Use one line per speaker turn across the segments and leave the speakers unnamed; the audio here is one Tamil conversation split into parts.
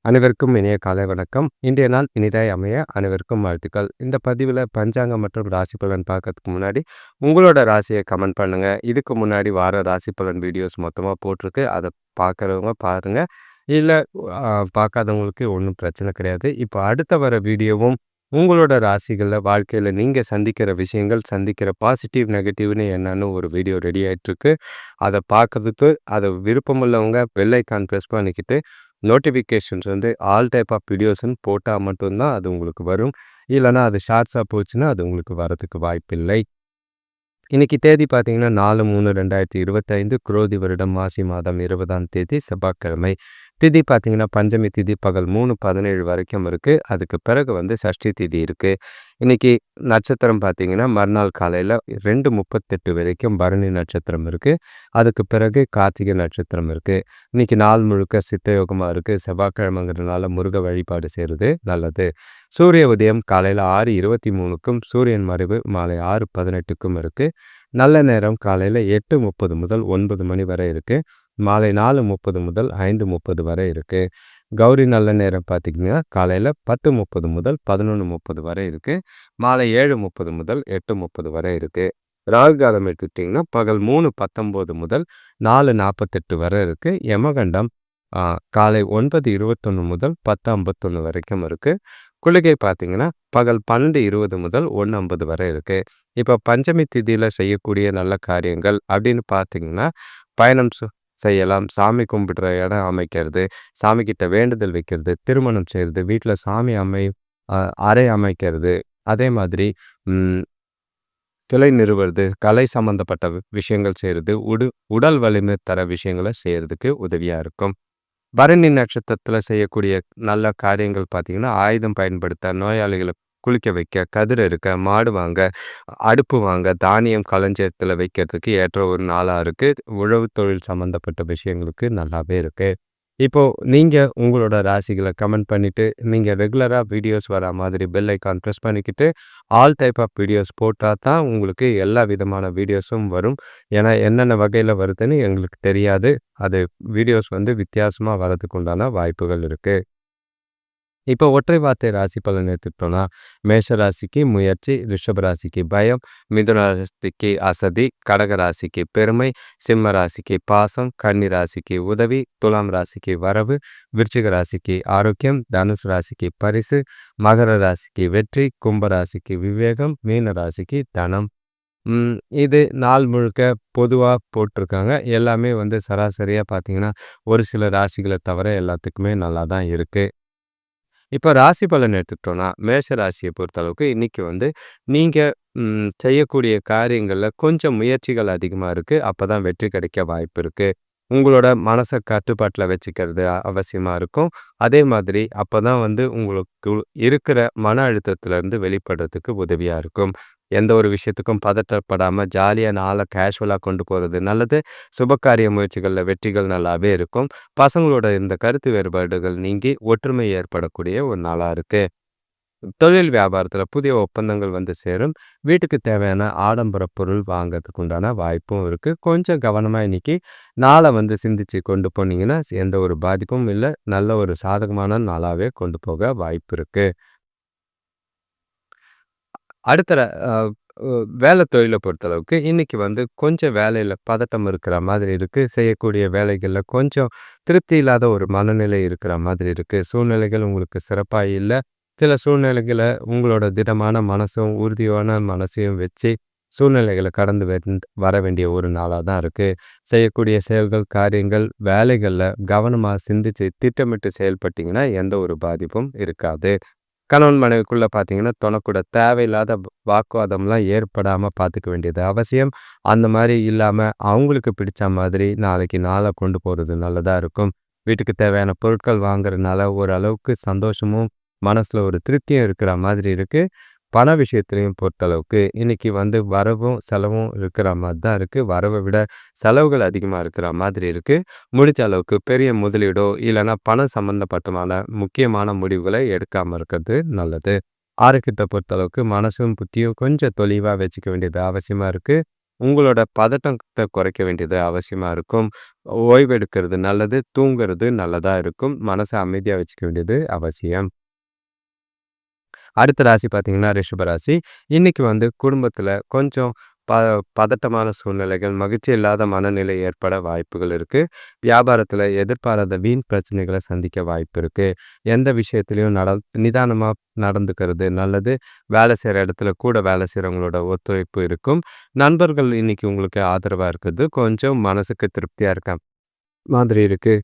அனைவருக்கும் இனிய காலை வணக்கம். இன்றைய நாள் இனிதாய் அமைய அனைவருக்கும் வாழ்த்துக்கள். இந்த பதிவில் பஞ்சாங்கம் மற்றும் ராசி பலன் பார்க்கறதுக்கு முன்னாடி உங்களோட ராசியை கமெண்ட் பண்ணுங்க. இதுக்கு முன்னாடி வார ராசி பலன் வீடியோஸ் மொத்தமாக போட்டிருக்கு. அதை பார்க்குறவங்க பாருங்க. இல்லை பார்க்காதவங்களுக்கு ஒன்றும் பிரச்சனை கிடையாது. இப்போ அடுத்த வர வீடியோவும் உங்களோட ராசிகளில் வாழ்க்கையில் நீங்கள் சந்திக்கிற விஷயங்கள், சந்திக்கிற பாசிட்டிவ் நெகட்டிவ்னு என்னன்னு ஒரு வீடியோ ரெடி ஆகிட்டுருக்கு. அதை பார்க்கறதுக்கு அதை விருப்பமுள்ளவங்க பெல் ஐக்கான் ப்ரெஸ் பண்ணிக்கிட்டு நோட்டிஃபிகேஷன்ஸ் ஆல் டைப் ஆஃப் வீடியோஸ்ன்னு போட்டால் மட்டும்தான் அது உங்களுக்கு வரும். இல்லைனா அது ஷார்ட்ஸாக போச்சுன்னா அது உங்களுக்கு வரதுக்கு வாய்ப்பில்லை. இன்றைக்கி தேதி பார்த்தீங்கன்னா 4/3/2025 குரோதி வருடம் மாசி மாதம் 20ஆம் தேதி செவ்வாய்க்கிழமை. திதி பார்த்தீங்கன்னா பஞ்சமி திதி பகல் 3:17 வரைக்கும் இருக்குது. அதுக்கு பிறகு சஷ்டி திதி இருக்குது. இன்றைக்கி நட்சத்திரம் பார்த்தீங்கன்னா மறுநாள் காலையில் 2:38 வரைக்கும் பரணி நட்சத்திரம் இருக்குது. அதுக்கு பிறகு கார்த்திகை நட்சத்திரம் இருக்குது. இன்றைக்கி நாள் முழுக்க சித்தயோகமாக இருக்குது. செவ்வாய்க்கிழமைங்கிறதுனால முருக வழிபாடு செய்கிறது நல்லது. சூரிய உதயம் காலையில் 6:23க்கும் சூரியன் மறைவு மாலை 6:18க்கும் இருக்குது. நல்ல நேரம் காலையில் 8:30 முதல் 9 மணி வரை இருக்குது. மாலை 4:30 முதல் 5:30 வரை இருக்குது. கௌரி நல்ல நேரம் பார்த்திங்கன்னா காலையில் 10:30 முதல் 11:30 வரை இருக்குது. மாலை 7:30 முதல் 8:30 வரை இருக்குது. ராகு காலம் எடுத்துக்கிட்டிங்கன்னா பகல் 3:19 முதல் 4:48 வரை இருக்குது. யமகண்டம் காலை 9:21 முதல் 10:51 வரைக்கும் இருக்குது. குளிகை பார்த்தீங்கன்னா பகல் 12:20 முதல் 1:50 வரை இருக்குது. இப்போ பஞ்சமி திதியில் செய்யக்கூடிய நல்ல காரியங்கள் அப்படின்னு பார்த்தீங்கன்னா பயணம் செய்யலாம், சாமி கும்பிடுற இடம் அமைக்கிறது, சாமிக்கிட்ட வேண்டுதல் வைக்கிறது, திருமணம் செய்கிறது, வீட்டில் சாமி அறை அமைக்கிறது, அதே மாதிரி சிலை நிறுவுறது, கலை சம்மந்தப்பட்ட விஷயங்கள் செய்கிறது, உடல் வலிமை தர விஷயங்களை செய்கிறதுக்கு உதவியாக இருக்கும். பரணி நட்சத்திரத்தில் செய்யக்கூடிய நல்ல காரியங்கள் பார்த்திங்கன்னா ஆயுதம் பயன்படுத்த, நோயாளிகளை குளிக்க வைக்க, கதிர் இருக்க, மாடு வாங்க, அடுப்பு வாங்க, தானியம் களஞ்சியத்தில் வைக்கிறதுக்கு ஏற்ற ஒரு நாளாக இருக்குது. உழவு தொழில் சம்மந்தப்பட்ட விஷயங்களுக்கு நல்லாவே இருக்குது. இப்போது நீங்கள் உங்களோட ராசிகளை கமெண்ட் பண்ணிவிட்டு நீங்கள் ரெகுலராக வீடியோஸ் வர மாதிரி பெல் ஐக்கான் ப்ரெஸ் பண்ணிக்கிட்டு ஆல் டைப் ஆஃப் வீடியோஸ் போட்டால் தான் உங்களுக்கு எல்லா விதமான வீடியோஸும் வரும். ஏன்னா என்னென்ன வகையில் வருதுன்னு எங்களுக்கு தெரியாது. அது வீடியோஸ் வித்தியாசமாக வரதுக்கு உண்டான வாய்ப்புகள் இருக்குது. இப்போ ஒற்றை வார்த்தை ராசி பலன் எடுத்துக்கிட்டோன்னா மேஷ ராசிக்கு முயற்சி, ரிஷப ராசிக்கு பயம், மிதுன ராசிக்கு அசதி, கடக ராசிக்கு பெருமை, சிம்ம ராசிக்கு பாசம், கன்னி ராசிக்கு உதவி, துலாம் ராசிக்கு வரவு, விருச்சிக ராசிக்கு ஆரோக்கியம், தனுசு ராசிக்கு பரிசு, மகர ராசிக்கு வெற்றி, கும்ப ராசிக்கு விவேகம், மீன ராசிக்கு தனம். இது நாள் முழுக்க பொதுவாக போட்டிருக்காங்க. எல்லாமே சராசரியாக பார்த்தீங்கன்னா ஒரு சில ராசிகளை தவிர எல்லாத்துக்குமே நல்லா தான் இருக்குது. இப்போ ராசி பலன் எடுத்துக்கிட்டோன்னா மேஷ ராசியை பொறுத்தளவுக்கு இன்றைக்கி நீங்கள் செய்யக்கூடிய காரியங்களில் கொஞ்சம் முயற்சிகள் அதிகமாக இருக்குது. அப்போ தான் வெற்றி கிடைக்க வாய்ப்பு இருக்குது. உங்களோட மனசை கட்டுப்பாட்டில் வச்சுக்கிறது அவசியமாக இருக்கும். அதே மாதிரி அப்போ தான் உங்களுக்கு இருக்கிற மன அழுத்தத்திலேருந்து வெளிப்படுறதுக்கு உதவியாக இருக்கும். எந்த ஒரு விஷயத்துக்கும் பதட்டப்படாமல் ஜாலியாக நாளை கேஷுவலாக கொண்டு போகிறது நல்லது. சுபகாரிய முயற்சிகளில் வெற்றிகள் நல்லாவே இருக்கும். பசங்களோட இந்த கருத்து வேறுபாடுகள் நீங்கி ஒற்றுமை ஏற்படக்கூடிய ஒரு நாளாக இருக்குது. தொழில் வியாபாரத்தில் புதிய ஒப்பந்தங்கள் சேரும். வீட்டுக்கு தேவையான ஆடம்பர பொருள் வாங்கிறதுக்கு உண்டான வாய்ப்பும் இருக்குது. கொஞ்சம் கவனமாக இன்றைக்கி நாளை சிந்திச்சு கொண்டு போனீங்கன்னா எந்த ஒரு பாதிப்பும் இல்லை. நல்ல ஒரு சாதகமான நாளாகவே கொண்டு போக வாய்ப்பு இருக்குது. அடுத்த வேலை தொழிலை பொறுத்தளவுக்கு இன்றைக்கி கொஞ்சம் வேலையில் பதட்டம் இருக்கிற மாதிரி இருக்குது. செய்யக்கூடிய வேலைகளில் கொஞ்சம் திருப்தி இல்லாத ஒரு மனநிலை இருக்கிற மாதிரி இருக்குது. சூழ்நிலைகள் உங்களுக்கு சிறப்பாக இல்லை. சில சூழ்நிலைகளை உங்களோட திடமான மனசும் உறுதியான மனசையும் வச்சு சூழ்நிலைகளை கடந்து வர வேண்டிய ஒரு நாளாக தான் இருக்குது. செய்யக்கூடிய செயல்கள், காரியங்கள், வேலைகளில் கவனமாக சிந்தித்து திட்டமிட்டு செயல்பட்டிங்கன்னா எந்த ஒரு பாதிப்பும் இருக்காது. கணவன் மனைவிக்குள்ளே பார்த்தீங்கன்னா தொணக்கூட தேவையில்லாத வாக்குவாதம்லாம் ஏற்படாமல் பார்த்துக்க வேண்டியது அவசியம். அந்த மாதிரி இல்லாமல் அவங்களுக்கு பிடிச்ச மாதிரி நாளைக்கு நாளை கொண்டு போகிறது நல்லதாக இருக்கும். வீட்டுக்கு தேவையான பொருட்கள் வாங்குறதுனால ஓரளவுக்கு சந்தோஷமும் மனசில் ஒரு திருப்தியும் இருக்கிற மாதிரி இருக்குது. பண விஷயத்துலையும் பொறுத்தளவுக்கு இன்றைக்கி வரவும் செலவும் இருக்கிற மாதிரி தான் இருக்குது. வரவை விட செலவுகள் அதிகமாக இருக்கிற மாதிரி இருக்குது. முடிஞ்ச அளவுக்கு பெரிய முதலீடோ இல்லைன்னா பணம் சம்மந்தப்பட்டமான முக்கியமான முடிவுகளை எடுக்காமல் இருக்கிறது நல்லது. ஆரோக்கியத்தை பொறுத்தளவுக்கு மனசும் புத்தியும் கொஞ்சம் தெளிவாக வச்சுக்க வேண்டியது அவசியமாக இருக்குது. உங்களோட பதட்டத்த குறைக்க வேண்டியது அவசியமா இருக்கும். ஓய்வு எடுக்கிறது நல்லது, தூங்குறது நல்லதா இருக்கும். மனச அமைதியா வச்சுக்க வேண்டியது அவசியம். அடுத்த ராசி பார்த்தீங்கன்னா, ரிஷப ராசி. இன்னைக்கு குடும்பத்தில கொஞ்சம் ப பதட்டமான சூழ்நிலைகள், மகிழ்ச்சி இல்லாத மனநிலை ஏற்பட வாய்ப்புகள் இருக்கு. வியாபாரத்தில எதிர்பாராத வீண் பிரச்சனைகள சந்திக்க வாய்ப்பு இருக்கு. எந்த விஷயத்திலயும் நிதானமா நடந்துக்கிறது நல்லது. வேலை செய்ற இடத்துல கூட வேலை செய்றவங்களோட ஒத்துழைப்பு இருக்கும். நண்பர்கள் இன்னைக்கு உங்களுக்கு ஆதரவா இருக்கிறது கொஞ்சம் மனசுக்கு திருப்தியா இருக்க மாதிரி இருக்கு.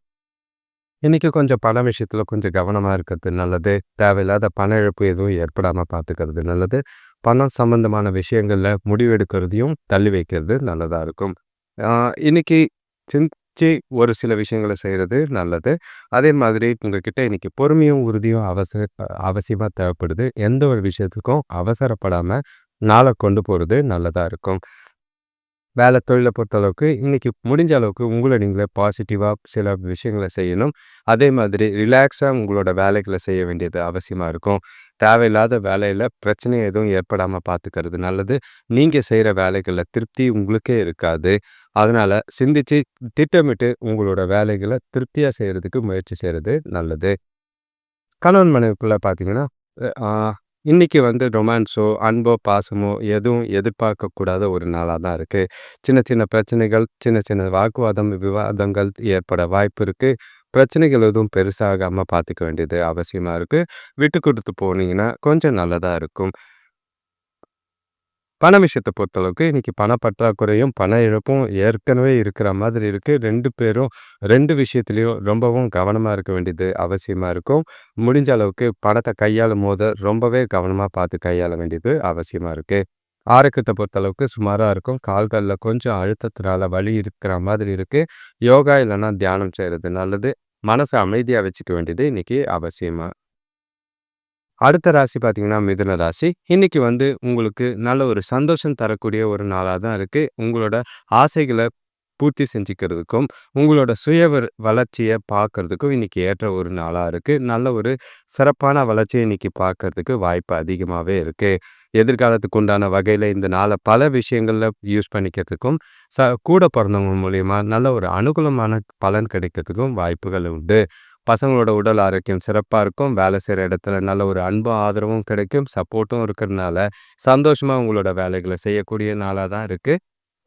இன்னைக்கு கொஞ்சம் பண விஷயத்துல கொஞ்சம் கவனமா இருக்கிறது நல்லது. தேவையில்லாத பண இழப்பு எதுவும் ஏற்படாம பார்த்துக்கிறது நல்லது. பணம் சம்பந்தமான விஷயங்கள்ல முடிவெடுக்கிறதையும் தள்ளி வைக்கிறது நல்லதா இருக்கும். ஆ இன்னைக்கு சிந்திச்சு ஒரு சில விஷயங்கள செய்றது நல்லது. அதே மாதிரி உங்ககிட்ட இன்னைக்கு பொறுமையும், உறுதியும் அவசியமா தேவைப்படுது. எந்த ஒரு விஷயத்துக்கும் அவசரப்படாம நாள கொண்டு போறது நல்லதா இருக்கும். வேலை தொழில பொறுத்தளவுக்கு இன்னைக்கு முடிஞ்ச அளவுக்கு உங்கள நீங்களே பாசிட்டிவா சில விஷயங்கள செய்யணும். அதே மாதிரி ரிலாக்ஸா உங்களோட வேலைகள செய்ய வேண்டியது அவசியமா இருக்கும். தேவையில்லாத வேலையில பிரச்சனை எதுவும் ஏற்படாம பார்த்துக்கிறது நல்லது. நீங்க செய்ற வேலைகள்ல திருப்தி உங்களுக்கே இருக்காது. அதனால சிந்திச்சு, திட்டமிட்டு உங்களோட வேலைகள திருப்தியா செய்றதுக்கு முயற்சி செய்றது நல்லது. கணவன் மனைவிக்குள்ள பார்த்தீங்கன்னா, அ இன்னைக்கு ரொமான்ஸோ, அன்போ, பாசமோ எதுவும் எதிர்பார்க்கக்கூடாத ஒரு நாளா தான் இருக்கு. சின்ன சின்ன பிரச்சனைகள், சின்ன சின்ன வாக்குவாதம், விவாதங்கள் ஏற்பட வாய்ப்பு இருக்கு. பிரச்சனைகள் எதுவும் பெருசாகாம பார்த்துக்க வேண்டியது அவசியமா இருக்கு. விட்டு குடுத்து போனீங்கன்னா கொஞ்சம் நல்லதா இருக்கும். பண விஷயத்த பொறுத்தளவுக்கு இன்னைக்கு பண பற்றாக்குறையும், பண இழப்பும் ஏற்கனவே இருக்கிற மாதிரி இருக்கு. 2 பேரும் 2 விஷயத்திலயும் ரொம்பவும் கவனமா இருக்க வேண்டியது அவசியமா இருக்கும். முடிஞ்ச அளவுக்கு பணத்த கையாளும்போது ரொம்பவே கவனமா பார்த்து கையாள வேண்டியது அவசியமா இருக்கு. ஆரோக்கியத்த பொறுத்தளவுக்கு சுமாரா இருக்கும். கால்கள்ல கொஞ்சம் அழுத்தத்தினால வலி இருக்கிற மாதிரி இருக்கு. யோகா இல்லன்னா தியானம் செய்றது நல்லது. மனச அமைதியா வச்சுக்க வேண்டியது இன்னைக்கு அவசியமா. அடுத்த ராசி பார்த்தீங்கன்னா, மிதுன ராசி. இன்னைக்கு உங்களுக்கு நல்ல ஒரு சந்தோஷம் தரக்கூடிய ஒரு நாளா தான் இருக்கு. உங்களோட ஆசைகள பூர்த்தி செஞ்சுக்கிறதுக்கும், உங்களோட வளர்ச்சிய பார்க்கறதுக்கும் இன்னைக்கு ஏற்ற ஒரு நாளா இருக்கு. நல்ல ஒரு சிறப்பான வளர்ச்சிய இன்னைக்கு பார்க்கறதுக்கு வாய்ப்பு அதிகமாவே இருக்கு. எதிர்காலத்துக்கு உண்டான வகையில இந்த நாள பல விஷயங்கள்ல யூஸ் பண்ணிக்கிறதுக்கும், கூட பொறந்தவங்க மூலியமா நல்ல ஒரு அனுகூலமான பலன் கிடைக்கிறதுக்கும் வாய்ப்புகள் உண்டு. பசங்களோட உடல் ஆரோக்கியம் சிறப்பா இருக்கும். வேலை செய்ற இடத்துல நல்ல ஒரு அன்பும், ஆதரவும் கிடைக்கும். சப்போர்ட்டும் இருக்கிறனால, சந்தோஷமா உங்களோட வேலைகள செய்யக்கூடிய நாளா தான் இருக்கு.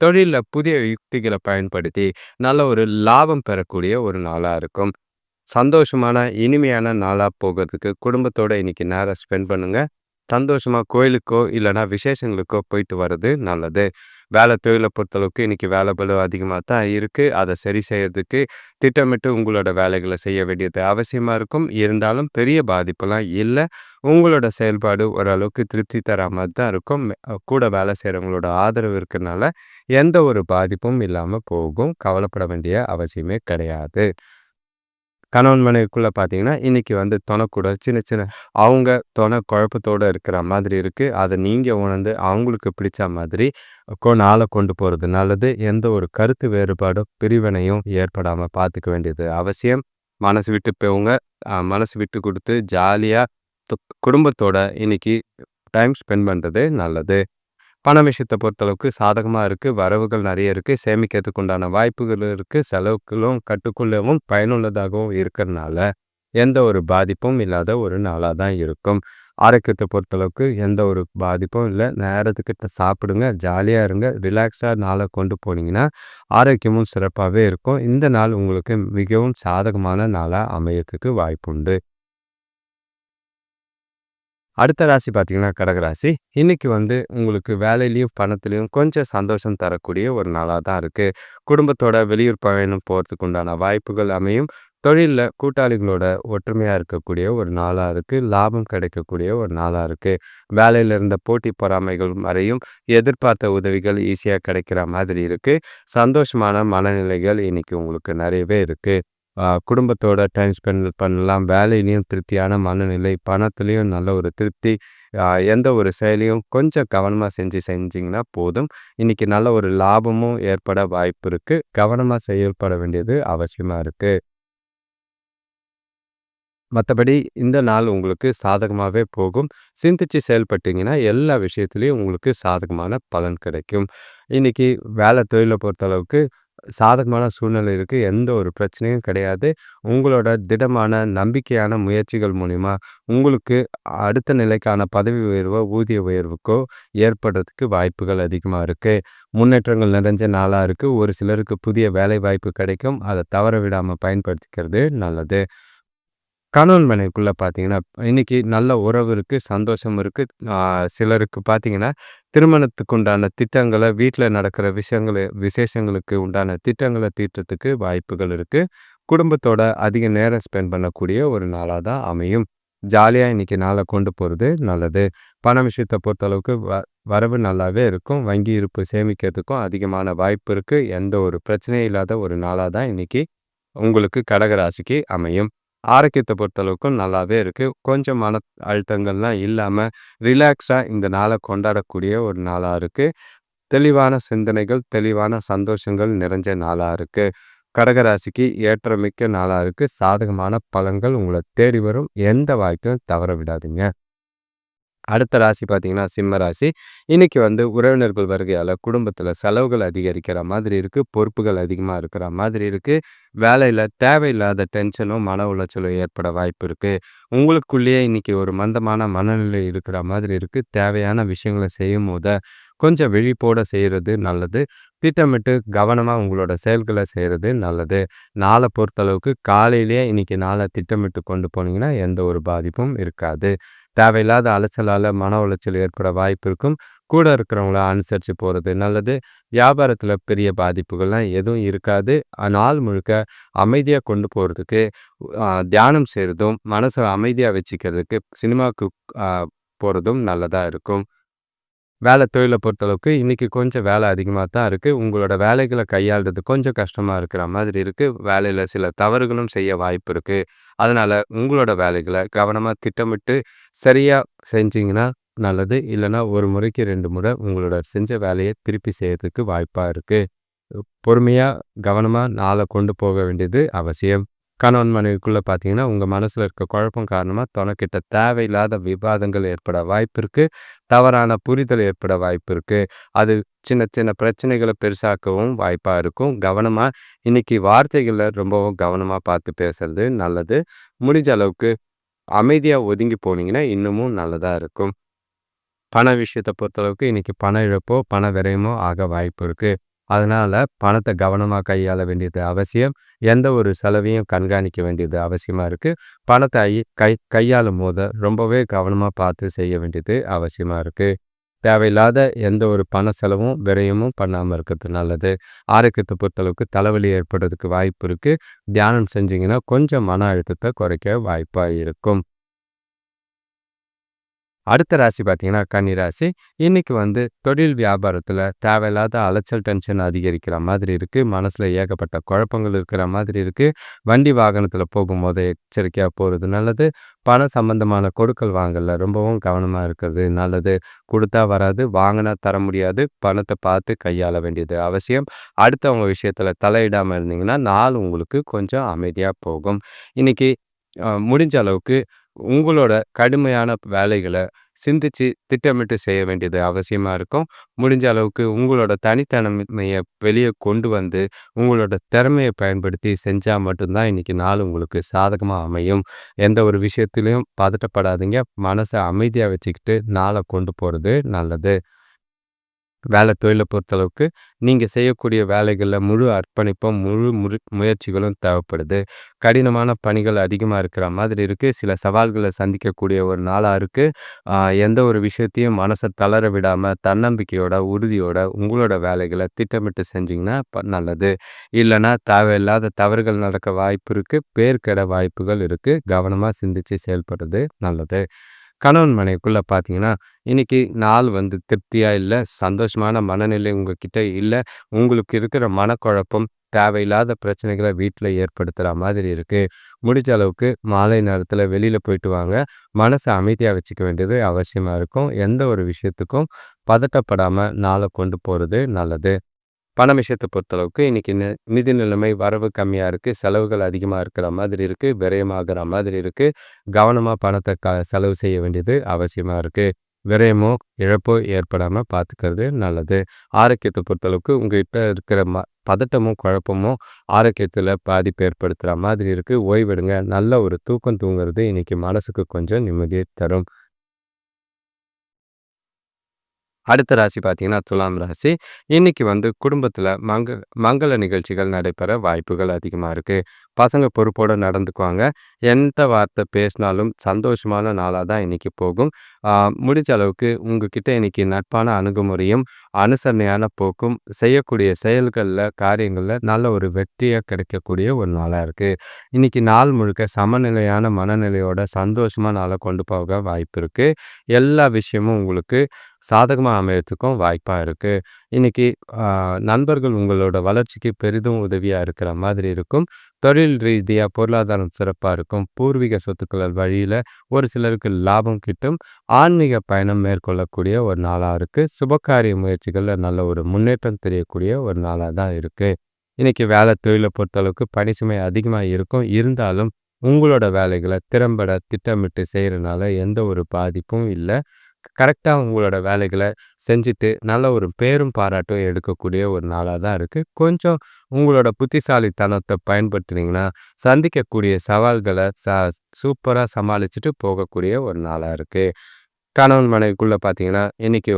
தொழில்ல புதிய யுக்திகள பயன்படுத்தி, நல்ல ஒரு லாபம் பெறக்கூடிய ஒரு நாளா இருக்கும். சந்தோஷமான, இனிமையான நாளா போகறதுக்கு குடும்பத்தோட இன்னைக்கு நேரம் ஸ்பெண்ட் பண்ணுங்க. சந்தோஷமா கோயிலுக்கோ, இல்லன்னா விசேஷங்களுக்கோ போயிட்டு வர்றது நல்லது. வேலை தொழில பொறுத்தளவுக்கு இன்னைக்கு வேலை பளு அதிகமா தான் இருக்கு. அத சரி செய்யறதுக்கு திட்டமிட்டு உங்களோட வேலைகள செய்ய வேண்டியது அவசியமா இருக்கும். இருந்தாலும் பெரிய பாதிப்புலாம் இல்ல. உங்களோட செயல்பாடு ஓரளவுக்கு திருப்தி தரா மாரி தான் இருக்கும். கூட வேலை செய்றவங்களோட ஆதரவு இருக்கனால, எந்த ஒரு பாதிப்பும் இல்லாம போகும். கவலைப்பட வேண்டிய அவசியமே கிடையாது. கணவன் மனைவிக்குள்ள பார்த்தீங்கன்னா, இன்னைக்கு தொண கூட சின்ன சின்ன அவங்க குழப்பத்தோட இருக்கிற மாதிரி இருக்கு. அத நீங்க உணர்ந்து அவங்களுக்கு பிடிச்ச மாதிரி நாள கொண்டு போறது நல்லது. எந்த ஒரு கருத்து வேறுபாடும், பிரிவினையும் ஏற்படாம பார்த்துக்க வேண்டியது அவசியம். மனசு விட்டு போங்க. மனசு விட்டு குடுத்து ஜாலியா து குடும்பத்தோட இன்னைக்கு டைம் ஸ்பெண்ட் பண்றது நல்லது. பண விஷயத்த பொறுத்தளவுக்கு சாதகமா இருக்கு. வரவுகள் நெறைய இருக்கு. சேமிக்கிறதுக்கு உண்டான வாய்ப்புகள் இருக்கு. செலவுகளும் கட்டுக்குள்ளவும் பயனுள்ளதாகவும் இருக்கிறனால, எந்த ஒரு பாதிப்பும் இல்லாத ஒரு நாளா தான் இருக்கும். ஆரோக்கியத்த பொறுத்தளவுக்கு எந்த ஒரு பாதிப்பும் இல்ல. நேரத்துக்கு சாப்பிடுங்க, ஜாலியா இருங்க. ரிலாக்ஸா நாள கொண்டு போனீங்கன்னா, ஆரோக்கியமும் சிறப்பாவே இருக்கும். இந்த நாள் உங்களுக்கு மிகவும் சாதகமான நாளா அமையறதுக்கு வாய்ப்புண்டு. அடுத்த ராசி பார்த்தீங்கன்னா, கடகராசி. இன்னைக்கு உங்களுக்கு வேலையிலயும், பணத்திலயும் கொஞ்சம் சந்தோஷம் தரக்கூடிய ஒரு நாளா தான் இருக்கு. குடும்பத்தோட வெளியூர் பயணம் போறதுக்கு உண்டான வாய்ப்புகள் அமையும். தொழில்ல கூட்டாளிகளோட ஒற்றுமையா இருக்கக்கூடிய ஒரு நாளா இருக்கு. லாபம் கிடைக்கக்கூடிய ஒரு நாளா இருக்கு. வேலையில இருந்த போட்டி பொறாமைகள் மறையும். எதிர்பார்த்த உதவிகள் ஈஸியா கிடைக்கிற மாதிரி இருக்கு. சந்தோஷமான மனநிலைகள் இன்னைக்கு உங்களுக்கு நிறையவே இருக்கு. குடும்பத்தோட டைம் ஸ்பெண்ட் பண்ணலாம். வேலையிலயும் திருப்தியான மனநிலை, பணத்திலயும் நல்ல ஒரு திருப்தி. எந்த ஒரு செயலையும் கொஞ்சம் கவனமா செஞ்சீங்கன்னா போதும். இன்னைக்கு நல்ல ஒரு லாபமும் ஏற்பட வாய்ப்பு இருக்கு. கவனமா செயல்பட வேண்டியது அவசியமா இருக்கு. மத்தபடி இந்த நாள் உங்களுக்கு சாதகமாவே போகும். சிந்திச்சு செயல்பட்டீங்கன்னா, எல்லா விஷயத்திலயும் உங்களுக்கு சாதகமான பலன் கிடைக்கும். இன்னைக்கு வேலை தொழில பொறுத்தளவுக்கு சாதகமான சூழ்நிலை இருக்கு. எந்த ஒரு பிரச்சனையும் கிடையாது. உங்களோட திடமான, நம்பிக்கையான முயற்சிகள் மூலியமா, உங்களுக்கு அடுத்த நிலைக்கான பதவி உயர்வோ, ஊதிய உயர்வுக்கோ ஏற்படுறதுக்கு வாய்ப்புகள் அதிகமா இருக்கு. முன்னேற்றங்கள் நிறைஞ்ச நாளா இருக்கு. ஒரு சிலருக்கு புதிய வேலைவாய்ப்பு கிடைக்கும். அத தவற விடாம பயன்படுத்திக்கிறது நல்லது. கணவன் மனைவிக்குள்ள பார்த்தீங்கன்னா, இன்னைக்கு நல்ல உறவு இருக்கு, சந்தோஷம் இருக்கு. ஆ சிலருக்கு பார்த்தீங்கன்னா, திருமணத்துக்கு உண்டான திட்டங்கள வீட்ல நடக்கிற விசேஷங்களுக்கு உண்டான திட்டங்கள தீட்டுறதுக்கு வாய்ப்புகள் இருக்கு. குடும்பத்தோட அதிக நேரம் ஸ்பெண்ட் பண்ணக்கூடிய ஒரு நாளா தான் அமையும். ஜாலியா இன்னைக்கு நாள கொண்டு போறது நல்லது. பண விஷயத்த பொறுத்தளவுக்கு வரவு நல்லாவே இருக்கும். வங்கி இருப்பு சேமிக்கிறதுக்கும் அதிகமான வாய்ப்பு இருக்கு. எந்த ஒரு பிரச்சனையும் இல்லாத ஒரு நாளா தான் இன்னைக்கு உங்களுக்கு கடக ராசிக்கு அமையும். ஆரோக்கியத்த பொறுத்தளவுக்கும் நல்லாவே இருக்கு. கொஞ்சம் மன அழுத்தங்கள்லாம் இல்லாம ரிலாக்ஸா இந்த நாள கொண்டாடக்கூடிய ஒரு நாளா இருக்கு. தெளிவான சிந்தனைகள், தெளிவான சந்தோஷங்கள் நிறைஞ்ச நாளா இருக்கு. கடகராசிக்கு ஏற்றமிக்க நாளா இருக்கு. சாதகமான பலன்கள் உங்கள தேடி வரும். எந்த வாய்ப்பும் தவற விடாதீங்க. அடுத்த ராசி பார்த்தீங்கன்னா, சிம்ம ராசி. இன்னைக்கு உறவினர்கள் வருகையால குடும்பத்தில செலவுகள் அதிகரிக்கிற மாதிரி இருக்கு. பொறுப்புகள் அதிகமா இருக்கிற மாதிரி இருக்கு. வேலையில தேவையில்லாத டென்ஷனும், மன உளைச்சலும் ஏற்பட வாய்ப்பு இருக்கு. உங்களுக்குள்ளேயே இன்னைக்கு ஒரு மந்தமான மனநிலை இருக்கிற மாதிரி இருக்கு. தேவையான விஷயங்கள செய்யும்போது கொஞ்சம் விழிப்போட செய்றது நல்லது. திட்டமிட்டு கவனமா உங்களோட செயல்கள செய்றது நல்லது. நாள பொறுத்தளவுக்கு காலையிலேயே இன்னைக்கு நாள திட்டமிட்டு கொண்டு போனீங்கன்னா, எந்த ஒரு பாதிப்பும் இருக்காது. தேவையில்லாத அலைச்சலால மன உளைச்சல் ஏற்பட வாய்ப்பு இருக்கும். கூட இருக்கிறவங்கள அனுசரித்து போகிறது நல்லது. வியாபாரத்தில் பெரிய பாதிப்புகள்லாம் எதுவும் இருக்காது. நாள் முழுக்க அமைதியாக கொண்டு போகிறதுக்கு தியானம் செய்கிறதும், மனசை அமைதியாக வச்சுக்கிறதுக்கு சினிமாவுக்கு போகிறதும் நல்லதாக இருக்கும். வேலை தொழிலை பொறுத்தளவுக்கு இன்னைக்கு கொஞ்சம் வேலை அதிகமாக தான் இருக்குது. உங்களோட வேலைகளை கையாளுறது கொஞ்சம் கஷ்டமாக இருக்கிற மாதிரி இருக்குது. வேலையில் சில தவறுகளும் செய்ய வாய்ப்பு இருக்குது. அதனால் உங்களோட வேலைகளை கவனமாக திட்டமிட்டு சரியாக செஞ்சிங்கன்னா நல்லது. இல்லைன்னா ஒரு முறைக்கு 2 முறை உங்களோட செஞ்ச வேலையை திருப்பி செய்யறதுக்கு வாய்ப்பாக இருக்குது. பொறுமையாக கவனமாக நாளை கொண்டு போக வேண்டியது அவசியம். கணவன் மனைவிக்குள்ளே பார்த்தீங்கன்னா, உங்கள் மனசில் இருக்க குழப்பம் காரணமாக துணைக்கிட்ட தேவையில்லாத விவாதங்கள் ஏற்பட வாய்ப்பு இருக்குது. தவறான புரிதல் ஏற்பட வாய்ப்பு இருக்குது. அது சின்ன சின்ன பிரச்சனைகளை பெருசாக்கவும் வாய்ப்பாக இருக்கும். கவனமாக இன்னைக்கு வார்த்தைகளில் ரொம்பவும் கவனமாக பார்த்து பேசுறது நல்லது. முடிஞ்ச அளவுக்கு அமைதியாக ஒதுங்கி போனீங்கன்னா இன்னமும் நல்லதாக இருக்கும். பண விஷயத்தை பொறுத்தளவுக்கு இன்னைக்கு பண இழப்போ, பண விரயமோ ஆக வாய்ப்பு இருக்கு. அதனால பணத்தை கவனமாக கையாள வேண்டியது அவசியம். எந்த ஒரு செலவையும் கண்காணிக்க வேண்டியது அவசியமா இருக்கு. பணத்தை கையாளும் போது ரொம்பவே கவனமாக பார்த்து செய்ய வேண்டியது அவசியமா இருக்கு. தேவையில்லாத எந்த ஒரு பண செலவும் விரயமும் பண்ணாமல் இருக்கிறது நல்லது. ஆரோக்கியத்தை பொறுத்தளவுக்கு தலைவலி ஏற்படுறதுக்கு வாய்ப்பு இருக்கு. தியானம் செஞ்சீங்கன்னா கொஞ்சம் மன அழுத்தத்தை குறைக்க வாய்ப்பாக இருக்கும். அடுத்த ராசி பார்த்தீங்கன்னா, கன்னி ராசி. இன்னைக்கு தொழில் வியாபாரத்தில் தேவையில்லாத அலைச்சல், டென்ஷன் அதிகரிக்கிற மாதிரி இருக்கு. மனசில் ஏகப்பட்ட குழப்பங்கள் இருக்கிற மாதிரி இருக்கு. வண்டி வாகனத்தில் போகும்போது எச்சரிக்கையாக போகிறது நல்லது. பண சம்பந்தமான கொடுக்கல் வாங்கல ரொம்பவும் கவனமாக இருக்கிறது நல்லது. கொடுத்தா வராது, வாங்கினா தர முடியாது. பணத்தை பார்த்து கையாள வேண்டியது அவசியம். அடுத்தவங்க விஷயத்தில் தலையிடாமல் இருந்தீங்கன்னா, நாள் உங்களுக்கு கொஞ்சம் அமைதியாக போகும். இன்னைக்கு முடிஞ்ச அளவுக்கு உங்களோட கடுமையான வேலைகளை சிந்திச்சு திட்டமிட்டு செய்ய வேண்டியது அவசியமா இருக்கும். முடிஞ்ச அளவுக்கு உங்களோட தனித்தன்மையை வெளியே கொண்டு வந்து உங்களோட திறமையை பயன்படுத்தி செஞ்சா மட்டும்தான் இன்னைக்கு நாள் உங்களுக்கு சாதகமாக அமையும். எந்த ஒரு விஷயத்திலையும் பதட்டப்படாதீங்க. மனசை அமைதியாக வச்சுக்கிட்டு நாளை கொண்டு போகிறது நல்லது. வேலை தொழிலை பொறுத்தளவுக்கு நீங்கள் செய்யக்கூடிய வேலைகளில் முழு அர்ப்பணிப்பும் முயற்சிகளும் தேவைப்படுது. கடினமான பணிகள் அதிகமாக இருக்கிற மாதிரி இருக்குது. சில சவால்களை சந்திக்கக்கூடிய ஒரு நாளாக இருக்குது. எந்த ஒரு விஷயத்தையும் மனசை தளர விடாமல் தன்னம்பிக்கையோட உறுதியோட உங்களோட வேலைகளை திட்டமிட்டு செஞ்சிங்கன்னா நல்லது. இல்லைன்னா தேவையில்லாத தவறுகள் நடக்க வாய்ப்பு இருக்குது. பேர் கெட வாய்ப்புகள் இருக்குது. கவனமாக சிந்திச்சு செயல்படுறது நல்லது. கணவன் மனைவிக்குள்ள பார்த்தீங்கன்னா, இன்னைக்கு நாள் திருப்தியா இல்ல. சந்தோஷமான மனநிலை உங்ககிட்ட இல்ல. உங்களுக்கு இருக்கிற மனக்குழப்பம், தேவையில்லாத பிரச்சனைகள வீட்ல ஏற்படுத்துற மாதிரி இருக்கு. முடிஞ்ச அளவுக்கு மாலை நேரத்தில வெளியில போயிட்டு வாங்க. மனச அமைதியா வச்சுக்க வேண்டியது அவசியமா இருக்கும். எந்த ஒரு விஷயத்துக்கும் பதட்டப்படாம நாள கொண்டு போறது நல்லது. பண விஷயத்த பொறுத்தளவுக்கு இன்னைக்கு நிதி நிலைமை வரவு கம்மியா இருக்கு. செலவுகள் அதிகமா இருக்கிற மாதிரி இருக்கு. விரயமாகுற மாதிரி இருக்கு. கவனமா பணத்த செலவு செய்ய வேண்டியது அவசியமா இருக்கு. விரயமோ, இழப்போ ஏற்படாம பார்த்துக்கிறது நல்லது. ஆரோக்கியத்த பொறுத்தளவுக்கு உங்ககிட்ட இருக்கிற பதட்டமும், குழப்பமும் ஆரோக்கியத்துல பாதிப்பு ஏற்படுத்துற மாதிரி இருக்கு. ஓய்வெடுங்க. நல்ல ஒரு தூக்கம் தூங்குறது இன்னைக்கு மனசுக்கு கொஞ்சம் நிம்மதியை தரும். அடுத்த ராசி பார்த்தீங்கன்னா, துலாம் ராசி. இன்னைக்கு குடும்பத்தில மங்கள நிகழ்ச்சிகள் நடைபெற வாய்ப்புகள் அதிகமா இருக்கு. பசங்க பொறுப்போட நடந்துக்குவாங்க. எந்த வார்த்தை பேசினாலும் சந்தோஷமான நாளா தான் இன்னைக்கு போகும். ஆ முடிஞ்ச அளவுக்கு உங்ககிட்ட இன்னைக்கு நட்பான அணுகுமுறையும், அனுசரணையான போக்கும், செய்யக்கூடிய செயல்கள்ல, காரியங்கள்ல நல்ல ஒரு வெற்றியா கிடைக்கக்கூடிய ஒரு நாளா இருக்கு. இன்னைக்கு நாள் முழுக்க சமநிலையான மனநிலையோட சந்தோஷமா நாள கொண்டு போக வாய்ப்பு இருக்கு. எல்லா விஷயமும் உங்களுக்கு சாதகமா அமையறதுக்கும் வாய்ப்பா இருக்கு. இன்னைக்கு அ நண்பர்கள் உங்களோட வளர்ச்சிக்கு பெரிதும் உதவியா இருக்கிற மாதிரி இருக்கும். தொழில் ரீதியா பொருளாதாரம் சிறப்பா இருக்கும். பூர்வீக சொத்துக்கள் வழியில ஒரு சிலருக்கு லாபம் கிட்டும். ஆன்மீக பயணம் மேற்கொள்ளக்கூடிய ஒரு நாளா இருக்கு. சுபகாரிய முயற்சிகள்ல நல்ல ஒரு முன்னேற்றம் தெரியக்கூடிய ஒரு நாளா தான் இருக்கு. இன்னைக்கு வேலை தொழிலை பொறுத்தளவுக்கு பணி சுமை அதிகமா இருக்கும். இருந்தாலும் உங்களோட வேலைகள திறம்பட திட்டமிட்டு செய்யறனால எந்த ஒரு பாதிப்பும் இல்ல. கரெக்டா உங்களோட வேலைகள செஞ்சுட்டு, நல்ல ஒரு பேரும் பாராட்டும் எடுக்கக்கூடிய ஒரு நாளா தான் இருக்கு. கொஞ்சம் உங்களோட புத்திசாலித்தனத்த பயன்படுத்துனீங்கன்னா, சந்திக்கக்கூடிய சவால்கள சூப்பரா சமாளிச்சுட்டு போகக்கூடிய ஒரு நாளா இருக்கு. கணவன் மனைவிக்குள்ள பார்த்தீங்கன்னா, இன்னைக்கு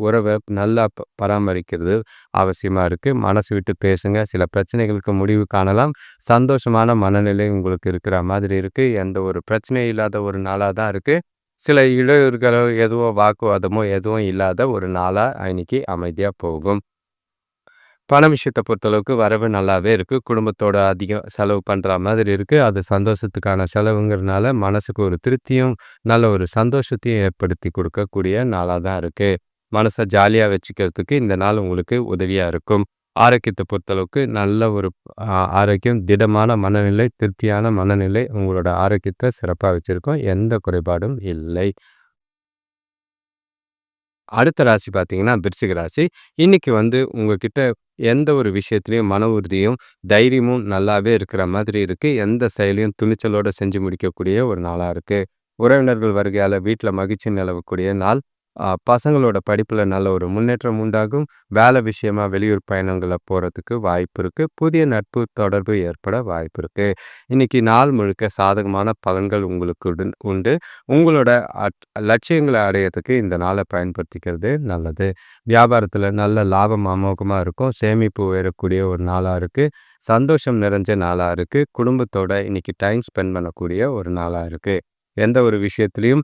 உறவ நல்லா பராமரிக்கிறது அவசியமா இருக்கு. மனசு விட்டு பேசுங்க. சில பிரச்சனைகளுக்கு முடிவு காணலாம். சந்தோஷமான மனநிலை உங்களுக்கு இருக்கிற மாதிரி இருக்கு. எந்த ஒரு பிரச்சனையும் இல்லாத ஒரு நாளா தான் இருக்கு. சில இடையூறுகளோ, எதுவோ வாக்குவாதமோ எதுவும் இல்லாத ஒரு நாளா இன்னைக்கு அமைதியா போகும். பண விஷயத்த பொறுத்தளவுக்கு வரவு நல்லாவே இருக்கு. குடும்பத்தோட அதிகம் செலவு பண்ற மாதிரி இருக்கு. அது சந்தோஷத்துக்கான செலவுங்கிறனால மனசுக்கு ஒரு திருப்தியும், நல்ல ஒரு சந்தோஷத்தையும் ஏற்படுத்தி கொடுக்கக்கூடிய நாளா தான் இருக்கு. மனச ஜாலியா வச்சுக்கிறதுக்கு இந்த நாள் உங்களுக்கு உதவியா இருக்கும். ஆரோக்கியத்த பொறுத்தளவுக்கு நல்ல ஒரு ஆரோக்கியம், திடமான மனநிலை, திருப்தியான மனநிலை உங்களோட ஆரோக்கியத்த சிறப்பா வச்சிருக்கும். எந்த குறைபாடும் இல்லை. அடுத்த ராசி பார்த்தீங்கன்னா, விருச்சிக ராசி. இன்னைக்கு உங்ககிட்ட எந்த ஒரு விஷயத்திலயும் மன உறுதியும், தைரியமும் நல்லாவே இருக்கிற மாதிரி இருக்கு. எந்த செயலையும் துணிச்சலோட செஞ்சு முடிக்கக்கூடிய ஒரு நாளா இருக்கு. உறவினர்கள் வருகையால வீட்ல மகிழ்ச்சி நிலவக்கூடிய நாள். பசங்களோட படிப்புல நல்ல ஒரு முன்னேற்றம் உண்டாகும். வேலை விஷயமா வெளியூர் பயணங்கள்ல போறதுக்கு வாய்ப்பு இருக்கு. புதிய நட்பு தொடர்பு ஏற்பட வாய்ப்பு இருக்கு. இன்னைக்கு நாள் முழுக்க சாதகமான பலன்கள் உங்களுக்கு உண்டு. உங்களோட லட்சியங்கள அடையறதுக்கு இந்த நாள பயன்படுத்திக்கிறது நல்லது. வியாபாரத்துல நல்ல லாபம் அமோகமா இருக்கும். சேமிப்பு உயரக்கூடிய ஒரு நாளா இருக்கு. சந்தோஷம் நிறைஞ்ச நாளா இருக்கு. குடும்பத்தோட இன்னைக்கு டைம் ஸ்பெண்ட் பண்ணக்கூடிய ஒரு நாளா இருக்கு. எந்த ஒரு விஷயத்திலயும்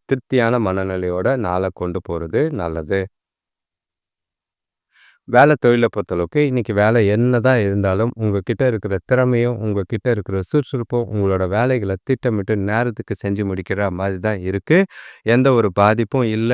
திருப்தியான மனநிலையோட நாள கொண்டு போறது நல்லது. வேலை தொழில பொறுத்தளவுக்கு இன்னைக்கு வேலை என்னதான் இருந்தாலும், உங்ககிட்ட இருக்கிற திறமையும், உங்ககிட்ட இருக்கிற சுறுசுறுப்பும், உங்களோட வேலைகள திட்டமிட்டு நேரத்துக்கு செஞ்சு முடிக்கிற மாரி தான் இருக்கு. எந்த ஒரு பாதிப்பும் இல்ல.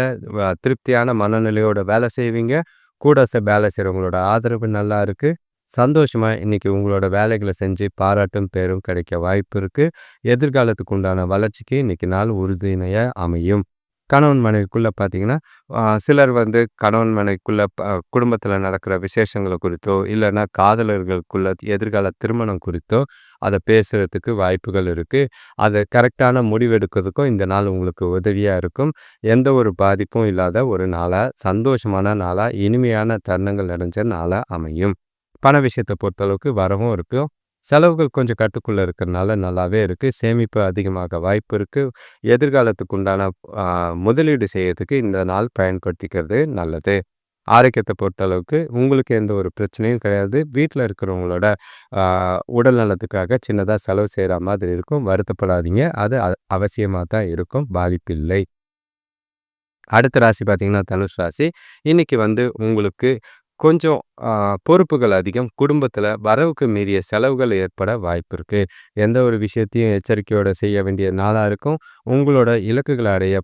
திருப்தியான மனநிலையோட வேலை செய்வீங்க. கூட வேலை செய்றவங்களோட ஆதரவு நல்லா இருக்கு. சந்தோஷமா இன்னைக்கு உங்களோட வேலைகள செஞ்சு பாராட்டும், பேரும் கிடைக்க வாய்ப்பு இருக்கு. எதிர்காலத்துக்கு உண்டான வளர்ச்சிக்கு இன்னைக்கு நாள் உறுதுணையா அமையும். கணவன் மனைவிக்குள்ள பார்த்தீங்கன்னா, சிலர் கணவன் மனைவிக்குள்ள குடும்பத்தில நடக்கிற விசேஷங்கள குறித்தோ, இல்லன்னா காதலர்களுக்குள்ள எதிர்கால திருமணம் குறித்தோ, அத பேசுறதுக்கு வாய்ப்புகள் இருக்கு. அத கரெக்டான முடிவெடுக்கிறதுக்கும் இந்த நாள் உங்களுக்கு உதவியா இருக்கும். எந்த ஒரு பாதிப்பும் இல்லாத ஒரு நாளா, சந்தோஷமான நாளா, இனிமையான தருணங்கள் நிறைஞ்ச நாளா அமையும். பண விஷயத்த பொறுத்தளவுக்கு வரவும் இருக்கும். செலவுகள் கொஞ்சம் கட்டுக்குள்ள இருக்கிறனால நல்லாவே இருக்கு. சேமிப்பு அதிகமாக வாய்ப்பு இருக்கு. எதிர்காலத்துக்கு உண்டான முதலீடு செய்யறதுக்கு இந்த நாள் பயன்படுத்திக்கிறது நல்லது. ஆரோக்கியத்த பொறுத்தளவுக்கு உங்களுக்கு எந்த ஒரு பிரச்சனையும் கிடையாது. வீட்ல இருக்கிறவங்களோட ஆ உடல் நலத்துக்காக சின்னதா செலவு செய்ற மாதிரி இருக்கும். வருத்தப்படாதீங்க. அது அவசியமா தான் இருக்கும். பாதிப்பில்லை. அடுத்த ராசி பார்த்தீங்கன்னா, தனுஷ் ராசி. இன்னைக்கு உங்களுக்கு கொஞ்சம் பொறுப்புகள் அதிகம். குடும்பத்தில வரவுக்கு மீறிய செலவுகள் ஏற்பட வாய்ப்பு இருக்கு. எந்த ஒரு விஷயத்தையும் எச்சரிக்கையோட செய்ய வேண்டிய நாளா இருக்கும். உங்களோட இலக்குகள அடைய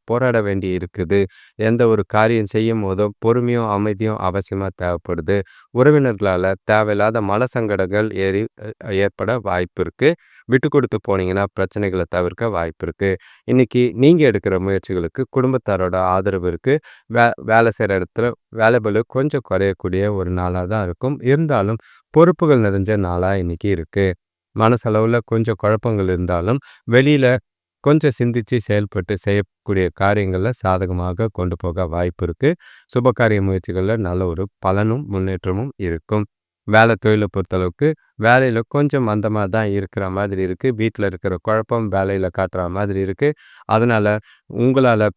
போராட வேண்டி இருக்குது. எந்த ஒரு காரியம் செய்யும்போதும் பொறுமையும், அமைதியும் அவசியமா தேவைப்படுது. உறவினர்களால தேவையில்லாத மனசங்கடங்கள் ஏற்பட வாய்ப்பு இருக்கு. விட்டு கொடுத்து போனீங்கன்னா, பிரச்சனைகள தவிர்க்க வாய்ப்பு இருக்கு. இன்னைக்கு நீங்க எடுக்கிற முயற்சிகளுக்கு குடும்பத்தாரோட ஆதரவு இருக்கு. வேலை செய்ற இடத்துல வேலை பளு கொஞ்சம் தரக்கூடிய ஒரு நாளா தான் இருக்கும். இருந்தாலும் பொறுப்புகள் நிறைஞ்ச நாளா இன்னைக்கு இருக்கு. மனசளவுல கொஞ்சம் குழப்பங்கள் இருந்தாலும், வெளியில கொஞ்சம் சிந்திச்சு செயல்பட்டு செய்யக்கூடிய காரியங்கள்ல சாதகமாக கொண்டு போக வாய்ப்பு இருக்கு. சுபகாரிய முயற்சிகள்ல நல்ல ஒரு பலனும், முன்னேற்றமும் இருக்கும். வேலை தொழில பொறுத்தளவுக்கு, வேலையில கொஞ்சம் மந்தமா தான் இருக்கிற மாதிரி இருக்கு. வீட்ல இருக்கிற குழப்பம் வேலையில காட்டுற மாதிரி இருக்கு. அதனால உங்களால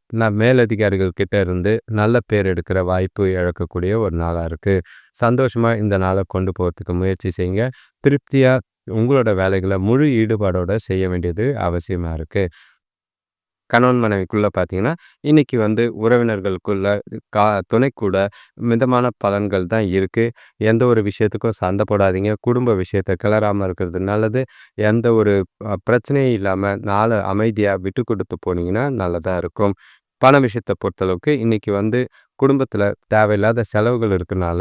மேலதிகாரிகள் கிட்ட இருந்து நல்ல பேர் எடுக்கிற வாய்ப்பு இழக்கக்கூடிய ஒரு நாளா இருக்கு. சந்தோஷமா இந்த நாள கொண்டு போறதுக்கு முயற்சி செய்யுங்க. திருப்தியா உங்களோட வேலைகள முழு ஈடுபாடோட செய்ய வேண்டியது அவசியமா இருக்கு. கணவன் மனைவிக்குள்ள பார்த்தீங்கன்னா, இன்னைக்கு உறவினர்களுக்குள்ள கா துணை கூட மிதமான பலன்கள் தான் இருக்கு. எந்த ஒரு விஷயத்துக்கும் சண்டை போடாதீங்க. குடும்ப விஷயத்த கிளறாம இருக்கிறது நல்லது. எந்த ஒரு பிரச்சனையும் இல்லாம நாள அமைதியா விட்டு குடுத்து போனீங்கன்னா நல்லதா இருக்கும். பண விஷயத்த பொறுத்தளவுக்கு இன்னைக்கு குடும்பத்தில தேவையில்லாத செலவுகள் இருக்கனால,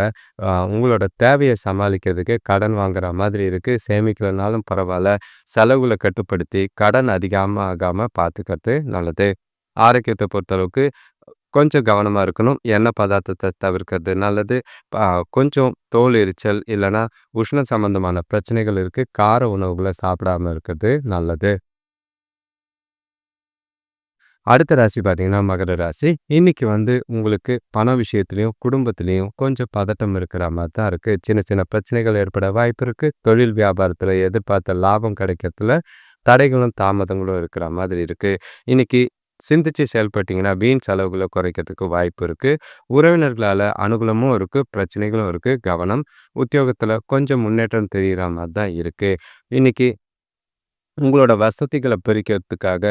உங்களோட தேவைய சமாளிக்கிறதுக்கு கடன் வாங்குற மாதிரி இருக்கு. சேமிக்கலனாலும் பரவால்ல. செலவுகள கட்டுப்படுத்தி கடன் அதிகமா ஆகாம பார்த்துக்கிறது நல்லது. ஆரோக்கியத்த பொறுத்தளவுக்கு கொஞ்சம் கவனமா இருக்கணும். எண்ணெய் பதார்த்தத்த தவிர்க்கிறது நல்லது. கொஞ்சம் தோல் எரிச்சல் இல்லன்னா உஷ்ணம் சம்மந்தமான பிரச்சனைகள் இருக்கு. கார உணவுகள சாப்பிடாம இருக்கிறது நல்லது. அடுத்த ராசி பார்த்தீங்கன்னா, மகர ராசி. இன்னைக்கு உங்களுக்கு பண விஷயத்திலயும், குடும்பத்திலயும் கொஞ்சம் பதட்டம் இருக்கிற மாரி தான் இருக்கு. சின்ன சின்ன பிரச்சனைகள் ஏற்பட வாய்ப்பு இருக்கு. தொழில் வியாபாரத்தில எதிர்பார்த்த லாபம் கிடைக்கிறதுல தடைகளும், தாமதங்களும் இருக்கிற மாதிரி இருக்கு. இன்னைக்கு சிந்திச்சு செயல்பட்டீங்கன்னா, வீண் செலவுகள குறைக்கிறதுக்கு வாய்ப்பு இருக்கு. உறவினர்களால அனுகூலமும் இருக்கு, பிரச்சனைகளும் இருக்கு. கவனம். உத்தியோகத்தில கொஞ்சம் முன்னேற்றம் தெரியிற மாரி தான் இருக்கு. இன்னைக்கு உங்களோட வசதிகள பெருக்கிறதுக்காக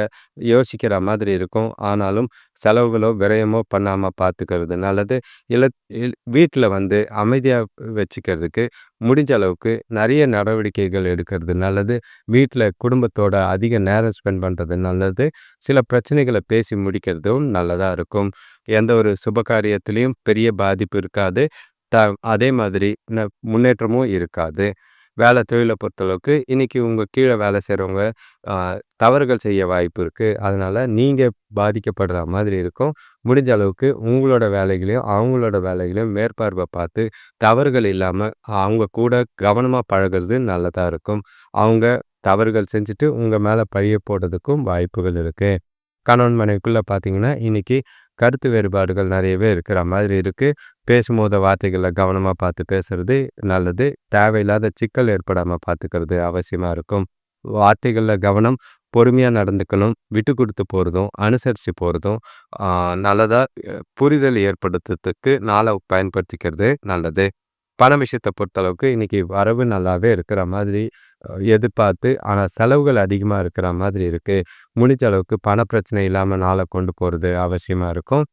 யோசிக்கிற மாதிரி இருக்கும். ஆனாலும் செலவுகளோ, விரயமோ பண்ணாம பார்த்துக்கிறது நல்லது. இல்ல வீட்ல அமைதியா வச்சுக்கிறதுக்கு முடிஞ்ச அளவுக்கு நெறைய நடவடிக்கைகள் எடுக்கிறது நல்லது. வீட்ல குடும்பத்தோட அதிக நேரம் ஸ்பெண்ட் பண்றது நல்லது. சில பிரச்சனைகள பேசி முடிக்கிறதும் நல்லதா இருக்கும். எந்த ஒரு சுபகாரியத்திலயும் பெரிய பாதிப்பு இருக்காது. த அதே மாதிரி முன்னேற்றமும் இருக்காது. வேலை தொழில பொறுத்தளவுக்கு, இன்னைக்கு உங்க கீழ வேலை செய்றவங்க அ தவறுகள் செய்ய வாய்ப்பு இருக்கு. அதனால நீங்க பாதிக்கப்படுற மாதிரி இருக்கும். முடிஞ்ச அளவுக்கு உங்களோட வேலைகளையும், அவங்களோட வேலைகளையும் மேற்பார்வை பார்த்து, தவறுகள் இல்லாம அவங்க கூட கவனமா பழகுறது நல்லதா இருக்கும். அவங்க தவறுகள் செஞ்சுட்டு உங்க மேல பழிய போடுறதுக்கும் வாய்ப்புகள் இருக்கு. கணவன் மனைவிக்குள்ள பார்த்தீங்கன்னா, இன்னைக்கு கருத்து வேறுபாடுகள் நெறையவே இருக்கிற மாதிரி இருக்கு. பேசும்போது வார்த்தைகள கவனமா பார்த்து பேசுறது நல்லது. தேவையில்லாத சிக்கல் ஏற்படாம பார்த்துக்கிறது அவசியமா இருக்கும். வார்த்தைகள்ல கவனம், பொறுமையா நடந்துக்கணும். விட்டு குடுத்து போறதும், அனுசரிச்சு போறதும் நல்லதா புரிதல் ஏற்படுத்துறதுக்கு நாள பயன்படுத்திக்கிறது நல்லது. பண விஷயத்த பொறுத்தளவுக்கு இன்னைக்கு வரவு நல்லாவே இருக்கிற மாதிரி எதிர்பார்த்து, ஆனா செலவுகள் அதிகமா இருக்கிற மாதிரி இருக்கு. முடிஞ்ச அளவுக்கு பண பிரச்சனை இல்லாம நாள கொண்டு போறது அவசியமா இருக்கும்.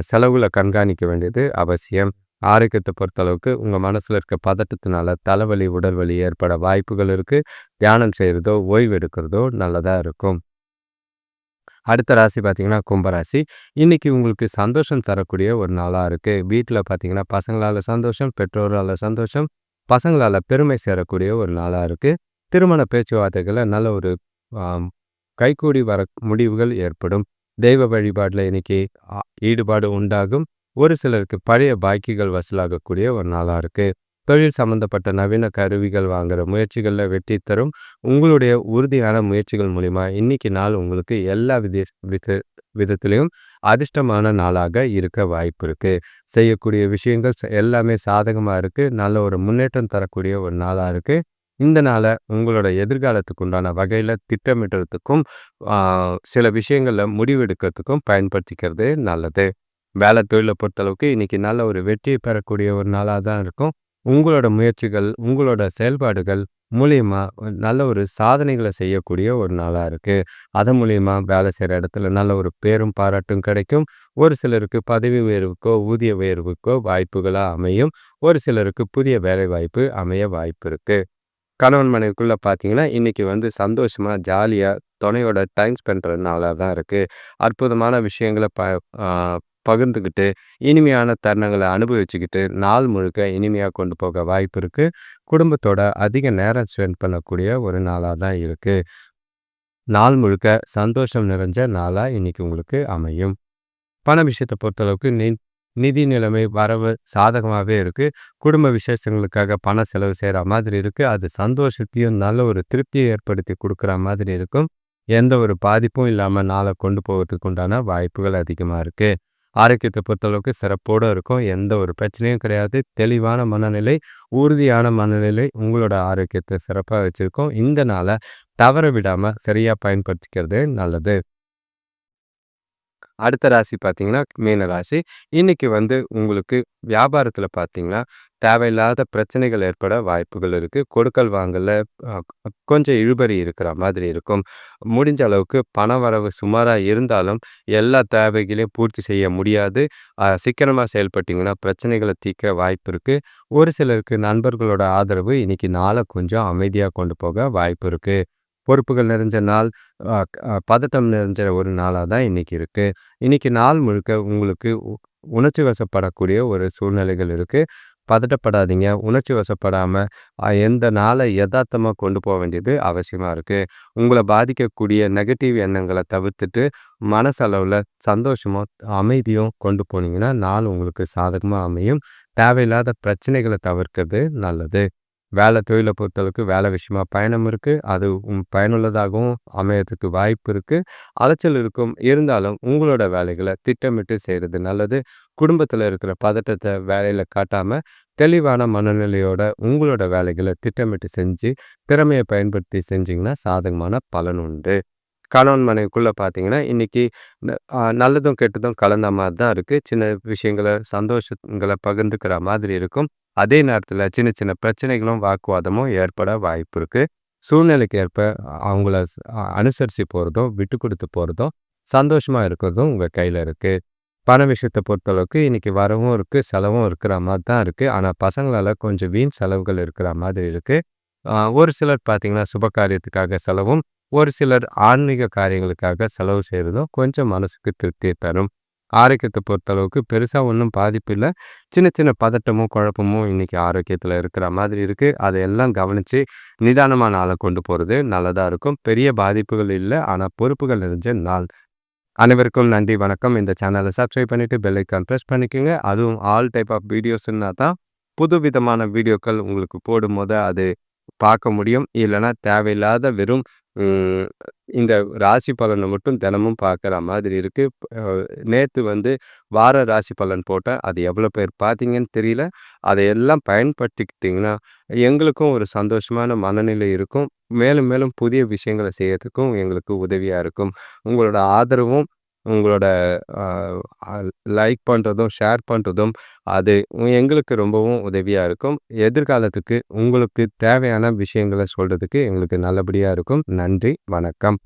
செலவுகள கண்காணிக்க வேண்டியது அவசியம். ஆரோக்கியத்த பொறுத்தளவுக்கு உங்க மனசுல இருக்க பதட்டத்தினால தலைவலி, உடல் வலி ஏற்பட வாய்ப்புகள் இருக்கு. தியானம் செய்றதோ, ஓய்வு எடுக்கிறதோ நல்லதா இருக்கும். அடுத்த ராசி பார்த்தீங்கன்னா, கும்பராசி. இன்னைக்கு உங்களுக்கு சந்தோஷம் தரக்கூடிய ஒரு நாளா இருக்கு. வீட்ல பார்த்தீங்கன்னா, பசங்களால சந்தோஷம், பெற்றோரால சந்தோஷம், பசங்களால பெருமை சேரக்கூடிய ஒரு நாளா இருக்கு. திருமண பேச்சுவார்த்தைகள்ல நல்ல ஒரு ஆம் கைகூடி வர முடிவுகள் ஏற்படும். தெய்வ வழிபாடுல இன்னைக்கு அ ஈடுபாடு உண்டாகும். ஒரு சிலருக்கு பழைய பாக்கிகள் வசூலாகக்கூடிய ஒரு நாளா இருக்கு. தொழில் சம்பந்தப்பட்ட நவீன கருவிகள் வாங்குற முயற்சிகள்ல வெற்றி தரும். உங்களுடைய உறுதியான முயற்சிகள் மூலியமா இன்னைக்கு நாள் உங்களுக்கு எல்லா வித விதத்திலையும் அதிர்ஷ்டமான நாளாக இருக்க வாய்ப்பு இருக்கு. செய்யக்கூடிய விஷயங்கள் எல்லாமே சாதகமா இருக்கு. நல்ல ஒரு முன்னேற்றம் தரக்கூடிய ஒரு நாளா இருக்கு. இந்த நாள உங்களோட எதிர்காலத்துக்கு உண்டான வகையில திட்டமிடுறதுக்கும், ஆ சில விஷயங்கள்ல முடிவெடுக்கிறதுக்கும் பயன்படுத்திக்கிறது நல்லது. வேலை தொழில பொறுத்தளவுக்கு இன்னைக்கு நல்ல ஒரு வெற்றி பெறக்கூடிய ஒரு நாளா தான் இருக்கும். உங்களோட முயற்சிகள், உங்களோட செயல்பாடுகள் மூலியமா நல்ல ஒரு சாதனைகள செய்யக்கூடிய ஒரு நாளா இருக்கு. அதன் மூலியமா வேலை செய்ற இடத்துல நல்ல ஒரு பேரும், பாராட்டும் கிடைக்கும். ஒரு சிலருக்கு பதவி உயர்வுக்கோ, ஊதிய உயர்வுக்கோ வாய்ப்புகளா அமையும். ஒரு சிலருக்கு புதிய வேலைவாய்ப்பு அமைய வாய்ப்பு இருக்கு. கணவன் மனைவிக்குள்ள பார்த்தீங்கன்னா, இன்னைக்கு சந்தோஷமா, ஜாலியா துணையோட டைம் ஸ்பெண்ட் பண்ற நாளா தான் இருக்கு. அற்புதமான விஷயங்கள ஆ பகிர்ந்துக்கிட்டு, இனிமையான தருணங்கள அனுபவிச்சுக்கிட்டு, நாள் முழுக்க இனிமையா கொண்டு போக வாய்ப்பு இருக்கு. குடும்பத்தோட அதிக நேரம் ஸ்பெண்ட் பண்ணக்கூடிய ஒரு நாளா தான் இருக்கு. நாள் முழுக்க சந்தோஷம் நிறைஞ்ச நாளா இன்னைக்கு உங்களுக்கு அமையும். பண விஷயத்த பொறுத்தளவுக்கு நிதி நிலைமை, வரவு சாதகமாவே இருக்கு. குடும்ப விசேஷங்களுக்காக பண செலவு செய்ற மாதிரி இருக்கு. அது சந்தோஷத்தையும், நல்ல ஒரு திருப்திய ஏற்படுத்தி குடுக்குற மாதிரி இருக்கும். எந்த ஒரு பாதிப்பும் இல்லாம நாள கொண்டு போவதுக்கு உண்டான வாய்ப்புகள் அதிகமா இருக்கு. ஆரோக்கியத்த பொறுத்தளவுக்கு சிறப்போட இருக்கும். எந்த ஒரு பிரச்சனையும் கிடையாது. தெளிவான மனநிலை, உறுதியான மனநிலை உங்களோட ஆரோக்கியத்த சிறப்பா வச்சிருக்கும். இந்த நாள தவற விடாம சரியா பயன்படுத்திக்கிறது நல்லது. அடுத்த ராசி பார்த்தீங்கன்னா, மீன ராசி. இன்னைக்கு உங்களுக்கு வியாபாரத்தில பார்த்தீங்கன்னா, தேவையில்லாத பிரச்சனைகள் ஏற்பட வாய்ப்புகள் இருக்கு. கொடுக்கல் வாங்கல்ல அ கொஞ்சம் இழுபறி இருக்கிற மாதிரி இருக்கும். முடிஞ்ச அளவுக்கு பணவரவு சுமாரா இருந்தாலும், எல்லா தேவைகளையும் பூர்த்தி செய்ய முடியாது. சிக்கனமா செயல்பட்டீங்கன்னா, பிரச்சனைகள தீர்க்க வாய்ப்பு இருக்கு. ஒரு சிலருக்கு நண்பர்களோட ஆதரவு இன்னைக்கு நாள கொஞ்சம் அமைதியா கொண்டு போக வாய்ப்பு இருக்கு. பொறுப்புகள் நிறைஞ்ச நாள், அ அ பதட்டம் நிறைஞ்ச ஒரு நாளா தான் இன்னைக்கு இருக்கு. இன்னைக்கு நாள் முழுக்க உங்களுக்கு உணர்ச்சி வசப்படக்கூடிய ஒரு சூழ்நிலைகள் இருக்கு. பதட்டப்படாதீங்க. உணர்ச்சி வசப்படாம எந்த நாள எதார்த்தமா கொண்டு போ வேண்டியது அவசியமா இருக்கு. உங்கள பாதிக்கக்கூடிய நெகட்டிவ் எண்ணங்கள தவிர்த்துட்டு, மனசளவுல சந்தோஷமும், அமைதியும் கொண்டு போனீங்கன்னா, நாள் உங்களுக்கு சாதகமா அமையும். தேவையில்லாத பிரச்சனைகள தவிர்க்கிறது நல்லது. தொழில பொறுத்தளவுக்கு வேலை விஷயமா பயணம் இருக்கு. அது பயனுள்ளதாகவும் அமையறதுக்கு வாய்ப்பு இருக்கு. அலைச்சல் இருக்கும். இருந்தாலும் உங்களோட வேலைகள திட்டமிட்டு செய்றது நல்லது. குடும்பத்தில இருக்கிற பதட்டத்த வேலையில காட்டாம, தெளிவான மனநிலையோட உங்களோட வேலைகள திட்டமிட்டு செஞ்சு, திறமைய பயன்படுத்தி செஞ்சீங்கன்னா, சாதகமான பலன் உண்டு. கணவன் மனைவிக்குள்ள பார்த்தீங்கன்னா, இன்னைக்கு நல்லதும் கெட்டதும் கலந்த மாரி தான் இருக்கு. சின்ன விஷயங்கள, சந்தோஷங்கள பகிர்ந்துக்கிற மாதிரி இருக்கும். அதே நேரத்தில சின்ன சின்ன பிரச்சனைகளும், வாக்குவாதமும் ஏற்பட வாய்ப்பு இருக்கு. சூழ்நிலைக்கு ஏற்ப அவங்கள அனுசரிச்சு போறதும், விட்டு குடுத்து போறதும், சந்தோஷமா இருக்கிறதும் உங்க கையில இருக்கு. பண விஷயத்த பொறுத்தளவுக்கு இன்னைக்கு வரவும் இருக்கு, செலவும் இருக்கிற மாரி தான் இருக்கு. ஆனா பசங்களால கொஞ்சம் வீண் செலவுகள் இருக்கிற மாதிரி இருக்கு. ஒரு சிலர் பார்த்தீங்கன்னா, சுப காரியத்துக்காக செலவும், ஒரு சிலர் ஆன்மீக காரியங்களுக்காக செலவு செய்றதும் கொஞ்சம் மனசுக்கு திருப்திய தரும். ஆரோக்கியத்த பொறுத்தளவுக்கு பெருசா ஒண்ணும் பாதிப்பு இல்ல. சின்ன சின்ன பதட்டமும், குழப்பமும் இன்னைக்கு ஆரோக்கியத்துல இருக்கிற மாதிரி இருக்கு. அதையெல்லாம் கவனிச்சு நிதானமா நாள கொண்டு போறது நல்லதா இருக்கும். பெரிய பாதிப்புகள் இல்ல. ஆனா பொறுப்புகள் நிறைஞ்ச நாள். அனைவருக்கும் நன்றி, வணக்கம். இந்த சேனல சப்ஸ்கிரைப் பண்ணிட்டு பெல் ஐகான் பிரஸ் பண்ணிக்கங்க. அதுவும் ஆல் டைப் ஆஃப் வீடியோஸ்ன்னா தான் புதுவிதமான வீடியோக்கள் உங்களுக்கு போடும்போது அது பார்க்க முடியும். இல்லன்னா தேவையில்லாத வெறும் ம் இந்த ராசி பலன மட்டும் தினமும் பார்க்குற மாதிரி இருக்கு. அ நேத்து வார ராசி பலன் போட்டேன். அது எவ்வளோ பேர் பார்த்தீங்கன்னு தெரியல. அதையெல்லாம் பயன்படுத்திக்கிட்டீங்கன்னா, எங்களுக்கும் ஒரு சந்தோஷமான மனநிலை இருக்கும். மேலும் மேலும் புதிய விஷயங்கள செய்யறதுக்கும் எங்களுக்கு உதவியா இருக்கும். உங்களோட ஆதரவும், உங்களோட அ அ லைக் பண்றதும், ஷேர் பண்றதும் அது எங்களுக்கு ரொம்பவும் உதவியா இருக்கும். எதிர்காலத்துக்கு உங்களுக்கு தேவையான விஷயங்கள சொல்றதுக்கு எங்களுக்கு நல்லபடியா இருக்கும். நன்றி, வணக்கம்.